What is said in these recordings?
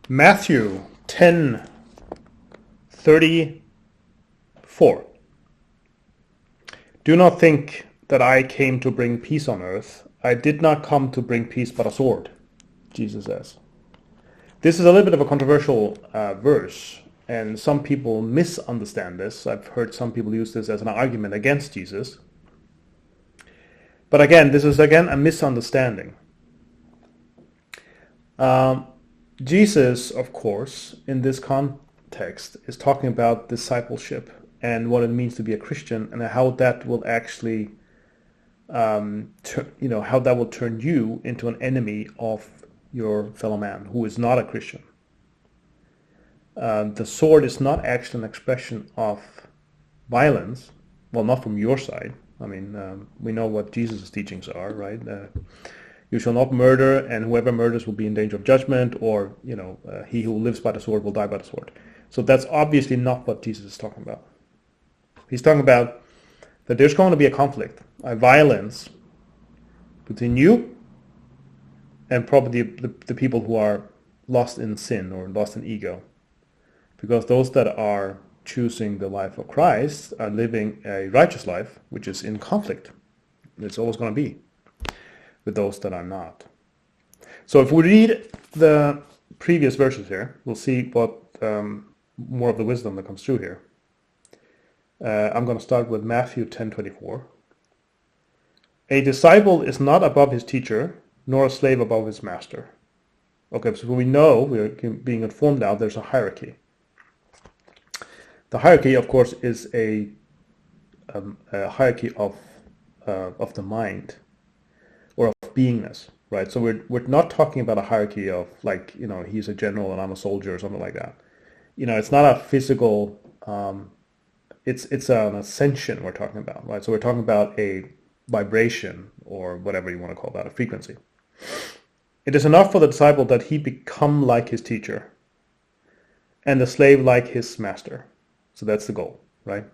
Matthew 10:34. Do not think that I came to bring peace on earth. I did not come to bring peace but a sword, Jesus says. This is a little bit of a controversial verse, and some people misunderstand this. I've heard some people use this as an argument against Jesus. But again, this is again a misunderstanding. Jesus, of course, in this context, is talking about discipleship and what it means to be a Christian, and how that will actually, how that will turn you into an enemy of your fellow man who is not a Christian. The sword is not actually an expression of violence. Well, not from your side. I mean, we know what Jesus' teachings are, right? You shall not murder, and whoever murders will be in danger of judgment, or, he who lives by the sword will die by the sword. So that's obviously not what Jesus is talking about. He's talking about that there's going to be a conflict, a violence between you and probably the people who are lost in sin or lost in ego. Because those that are choosing the life of Christ are living a righteous life, which is in conflict. It's always going to be with those that are not. So if we read the previous verses here, we'll see what more of the wisdom that comes through here. I'm going to start with Matthew 10:24. A disciple is not above his teacher, nor a slave above his master. Okay, so we know, we're being informed now, there's a hierarchy. The hierarchy, of course, is a hierarchy of the mind, or of beingness, right? So we're not talking about a hierarchy of, like, he's a general and I'm a soldier or something like that. It's not a physical. It's an ascension we're talking about, right? So we're talking about a vibration, or whatever you want to call that, a frequency. It is enough for the disciple that he become like his teacher, and the slave like his master. So that's the goal, right?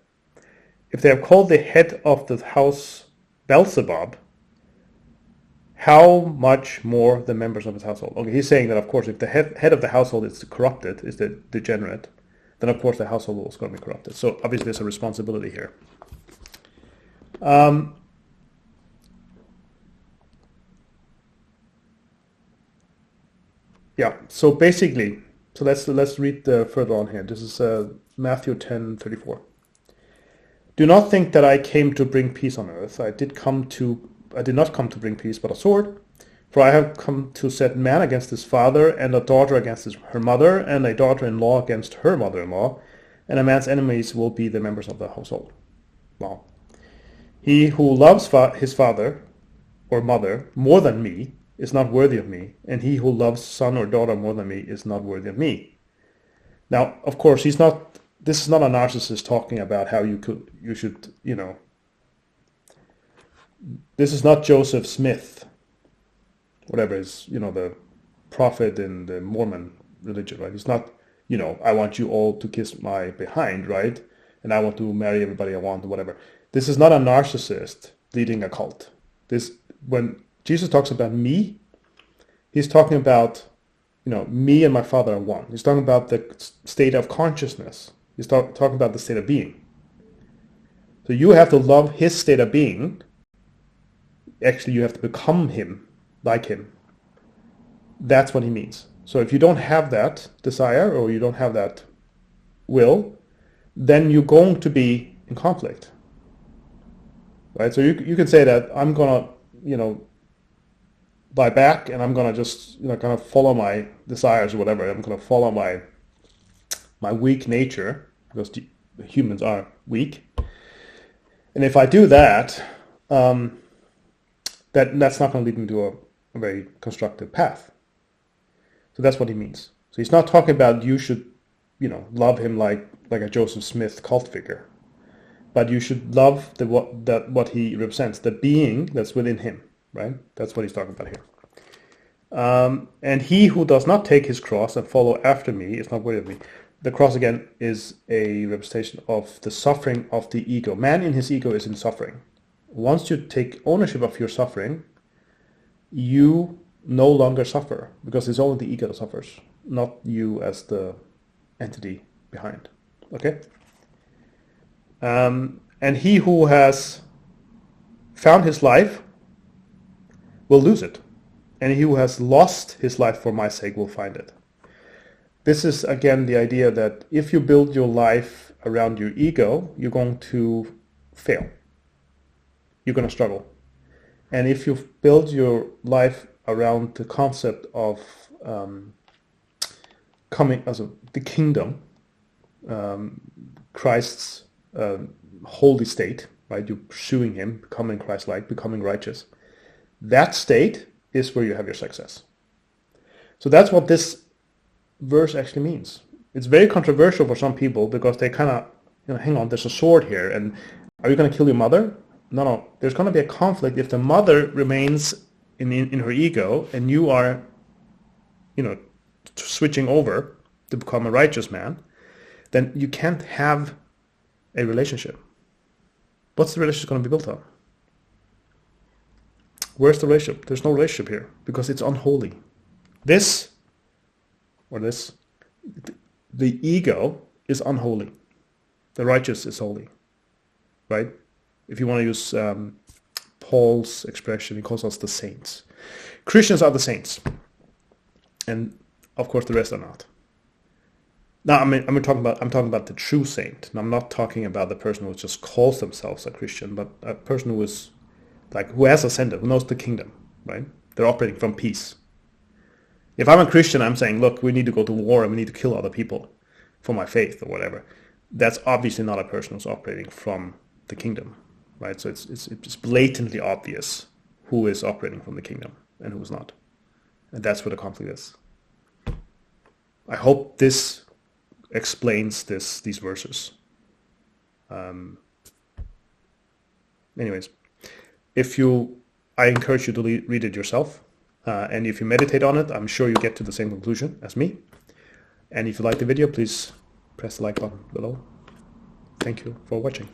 If they have called the head of the house Beelzebub, how much more the members of his household? Okay, he's saying that, of course, if the head of the household is corrupted, is the degenerate, then of course the household is going to be corrupted. So obviously there's a responsibility here. So basically, let's read further on here. This is Matthew 10:34. Do not think that I came to bring peace on earth. I did not come to bring peace, but a sword. For I have come to set man against his father, and a daughter against her mother, and a daughter-in-law against her mother-in-law, and a man's enemies will be the members of the household. Wow. He who loves his father or mother more than me is not worthy of me, and he who loves son or daughter more than me is not worthy of me. Now, of course, this is not a narcissist talking about how you should, this is not Joseph Smith, whatever is, the prophet in the Mormon religion, right? It's not, I want you all to kiss my behind, right? And I want to marry everybody I want, or whatever. This is not a narcissist leading a cult. When Jesus talks about me, he's talking about, me and my Father are one. He's talking about the state of consciousness. He's talking about the state of being. So you have to love his state of being. Actually, you have to become him, like him. That's what he means. So if you don't have that desire, or you don't have that will, then you're going to be in conflict. Right? So you can say that I'm going to, buy back, and I'm going to just, kind of follow my desires or whatever. I'm going to follow my weak nature, because humans are weak. And if I do that, that's not going to lead me to a very constructive path. So that's what he means. So he's not talking about you should, love him like a Joseph Smith cult figure, but you should love what he represents, the being that's within him, right? That's what he's talking about here. And he who does not take his cross and follow after me is not worthy of me. The cross, again, is a representation of the suffering of the ego. Man in his ego is in suffering. Once you take ownership of your suffering, you no longer suffer, because it's only the ego that suffers. not you as the entity behind. Okay? And he who has found his life will lose it. And he who has lost his life for my sake will find it. This is, again, the idea that if you build your life around your ego, you're going to fail. You're going to struggle. And if you build your life around the concept of coming as the kingdom, Christ's holy state, right? You're pursuing him, becoming Christ-like, becoming righteous. That state is where you have your success. So that's what this verse actually means. It's very controversial for some people because they kind of, hang on, there's a sword here, and are you going to kill your mother? No. There's going to be a conflict if the mother remains in her ego and you are, switching over to become a righteous man. Then you can't have a relationship. What's the relationship going to be built on? Where's the relationship? There's no relationship here because it's unholy. The ego is unholy. The righteous is holy, right? If you want to use Paul's expression, he calls us the saints. Christians are the saints, and of course the rest are not. Now, I'm talking about the true saint. And I'm not talking about the person who just calls themselves a Christian, but a person who is who has ascended, who knows the kingdom, right? They're operating from peace. If I'm a Christian, I'm saying, look, we need to go to war and we need to kill other people for my faith or whatever. That's obviously not a person who's operating from the kingdom, right? So it's blatantly obvious who is operating from the kingdom and who is not. And that's where the conflict is. I hope this explains these verses. Anyways, I encourage you to read it yourself. And if you meditate on it, I'm sure you get to the same conclusion as me. And if you like the video, please press the like button below. Thank you for watching.